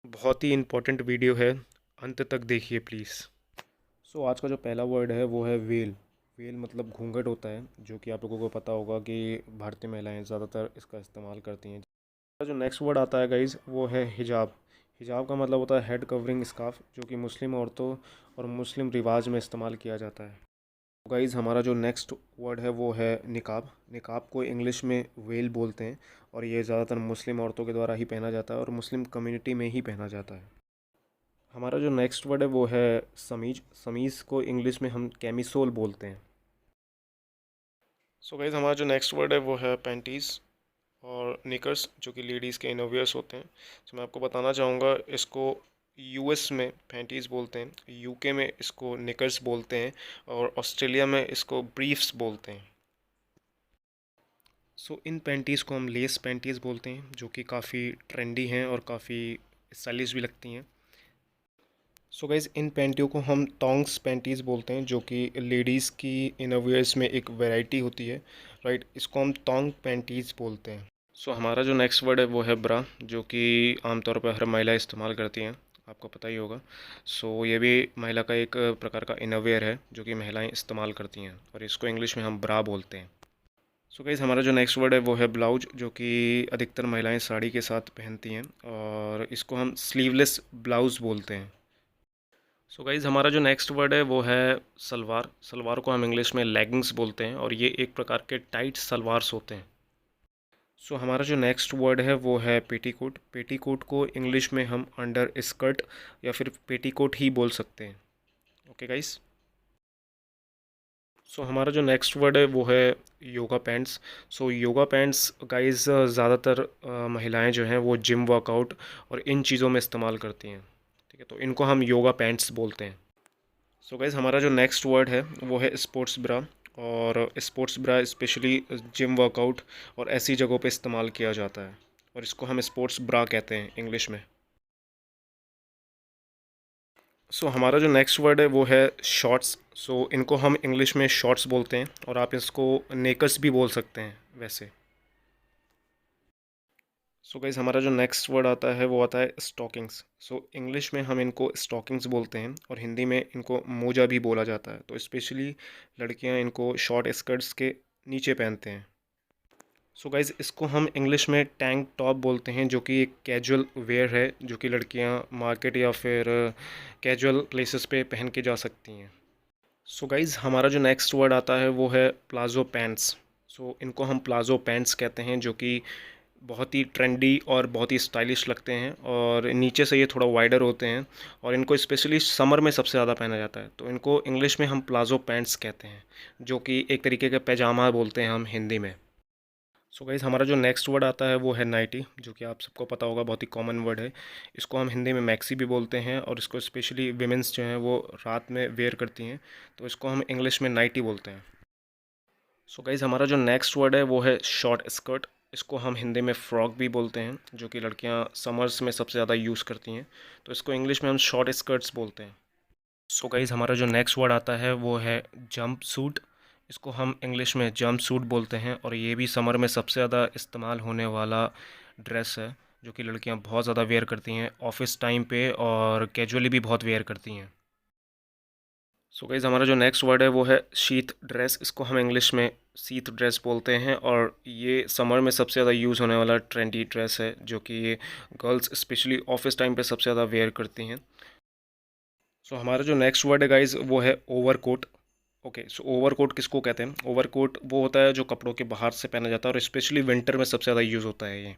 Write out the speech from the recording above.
बहुत ही important video है, अंत तक देखिए प्लीज़। आज का जो पहला वर्ड है वो है वेल। वेल मतलब घूंघट होता है, जो कि आप लोगों को पता होगा कि भारतीय महिलाएं ज़्यादातर इसका इस्तेमाल करती हैं। जो नेक्स्ट वर्ड आता है गाइज़ वो है हिजाब। हिजाब का मतलब होता है हेड कवरिंग स्कार्फ, जो कि मुस्लिम औरतों और मुस्लिम रिवाज में इस्तेमाल किया जाता है। गाइज़ हमारा जो नेक्स्ट वर्ड है वो है निकाब। निकाब को इंग्लिश में वेल बोलते हैं और ये ज़्यादातर मुस्लिम औरतों के द्वारा ही पहना जाता है और मुस्लिम कम्युनिटी में ही पहना जाता है। हमारा जो नेक्स्ट वर्ड है वो है समीज। समीज़ को इंग्लिश में हम कैमिसोल बोलते हैं। गाइज़ हमारा जो नेक्स्ट वर्ड है वो है पैंटीज़ और निकर्स, जो कि लेडीज़ के इनरवियर्स होते हैं। मैं आपको बताना चाहूँगा, इसको यूएस में पैंटीज़ बोलते हैं, यूके में इसको निकर्स बोलते हैं और ऑस्ट्रेलिया में इसको ब्रीफ्स बोलते हैं। इन पैंटीज़ को हम लेस पैंटीज़ बोलते हैं, जो कि काफ़ी ट्रेंडी हैं और काफ़ी स्टाइलिश भी लगती हैं। गाइज़ इन पैंटियों को हम टोंग्स पैंटीज़ बोलते हैं, जो कि लेडीज़ की इनरवियर्स में एक वैरायटी होती है, राइट। इसको हम टोंग पैंटीज़ बोलते हैं। हमारा जो नेक्स्ट वर्ड है वो है ब्रा, जो कि आमतौर पर हर महिला इस्तेमाल करती हैं, आपको पता ही होगा। ये भी महिला का एक प्रकार का इनरवियर है, जो कि महिलाएं इस्तेमाल करती हैं और इसको इंग्लिश में हम ब्रा बोलते हैं। गाइज़ हमारा जो नेक्स्ट वर्ड है वो है ब्लाउज, जो कि अधिकतर महिलाएं साड़ी के साथ पहनती हैं और इसको हम स्लीवलेस ब्लाउज़ बोलते हैं। गाइज़ हमारा जो नेक्स्ट वर्ड है वो है सलवार। सलवार को हम इंग्लिश में लेगिंग्स बोलते हैं और ये एक प्रकार के टाइट सलवार्स होते हैं। हमारा जो नेक्स्ट वर्ड है वो है पेटीकोट। पेटीकोट को इंग्लिश में हम अंडर स्कर्ट या फिर पेटीकोट ही बोल सकते हैं। Okay guys. हमारा जो नेक्स्ट वर्ड है वो है yoga pants. Yoga pants guys ज़्यादातर महिलाएं जो हैं वो जिम वर्कआउट और इन चीज़ों में इस्तेमाल करती हैं, ठीक है। तो इनको हम योगा पैंट्स बोलते हैं। गाइस हमारा जो नेक्स्ट वर्ड है वो है स्पोर्ट्स ब्रा, और sports bra specially gym workout और ऐसी जगहों पे इस्तेमाल किया जाता है और इसको हम स्पोर्ट्स ब्रा कहते हैं इंग्लिश में। हमारा जो नेक्स्ट वर्ड है वो है शॉर्ट्स। इनको हम इंग्लिश में शॉर्ट्स बोलते हैं और आप इसको नेकर्स भी बोल सकते हैं वैसे। गाइस हमारा जो नेक्स्ट वर्ड आता है वो आता है स्टॉकिंग्स। इंग्लिश में हम इनको स्टॉकिंग्स बोलते हैं और हिंदी में इनको मोजा भी बोला जाता है। तो स्पेशली लड़कियां इनको शॉर्ट स्कर्ट्स के नीचे पहनते हैं। गाइस इसको हम इंग्लिश में टैंक टॉप बोलते हैं, जो कि एक कैजुअल वेयर है, जो कि लड़कियां मार्केट या फिर कैजुअल प्लेसेस पे पहन के जा सकती हैं। गाइस हमारा जो नेक्स्ट वर्ड आता है वो है प्लाज़ो पैंट्स। इनको हम प्लाज़ो पैंट्स कहते हैं, जो कि बहुत ही ट्रेंडी और बहुत ही स्टाइलिश लगते हैं और नीचे से ये थोड़ा वाइडर होते हैं और इनको स्पेशली समर में सबसे ज़्यादा पहना जाता है। तो इनको इंग्लिश में हम प्लाज़ो पैंट्स कहते हैं, जो कि एक तरीके का पैजामा बोलते हैं हम हिंदी में। गाइस हमारा जो नेक्स्ट वर्ड आता है वो है नाइटी, जो कि आप सबको पता होगा, बहुत ही कॉमन वर्ड है। इसको हम हिंदी में मैक्सी भी बोलते हैं और इसको स्पेशली विमेंस जो हैं वो रात में वेयर करती हैं, तो इसको हम इंग्लिश में नाइटी बोलते हैं। गाइस हमारा जो नेक्स्ट वर्ड है वो है शॉर्ट स्कर्ट। इसको हम हिंदी में फ्रॉक भी बोलते हैं, जो कि लड़कियां समर्स में सबसे ज़्यादा यूज़ करती हैं, तो इसको इंग्लिश में हम शॉर्ट स्कर्ट्स बोलते हैं। गाइस हमारा जो नेक्स्ट वर्ड आता है वो है जंप सूट। इसको हम इंग्लिश में जंप सूट बोलते हैं और ये भी समर में सबसे ज़्यादा इस्तेमाल होने वाला ड्रेस है, जो कि लड़कियां बहुत ज़्यादा वेयर करती हैं ऑफिस टाइम पे और कैजुअली भी बहुत वेयर करती हैं। गाइस हमारा जो नेक्स्ट वर्ड है वो है शीथ ड्रेस। इसको हम इंग्लिश में शीथ ड्रेस बोलते हैं और ये समर में सबसे ज़्यादा यूज़ होने वाला ट्रेंडी ड्रेस है, जो कि ये गर्ल्स स्पेशली ऑफिस टाइम पे सबसे ज़्यादा वेयर करती हैं। हमारा जो नेक्स्ट वर्ड है गाइस वो है ओवरकोट। ओके, ओवरकोट किसको कहते हैं? ओवरकोट वो होता है जो कपड़ों के बाहर से पहना जाता है और स्पेशली विंटर में सबसे ज़्यादा यूज़ होता है ये।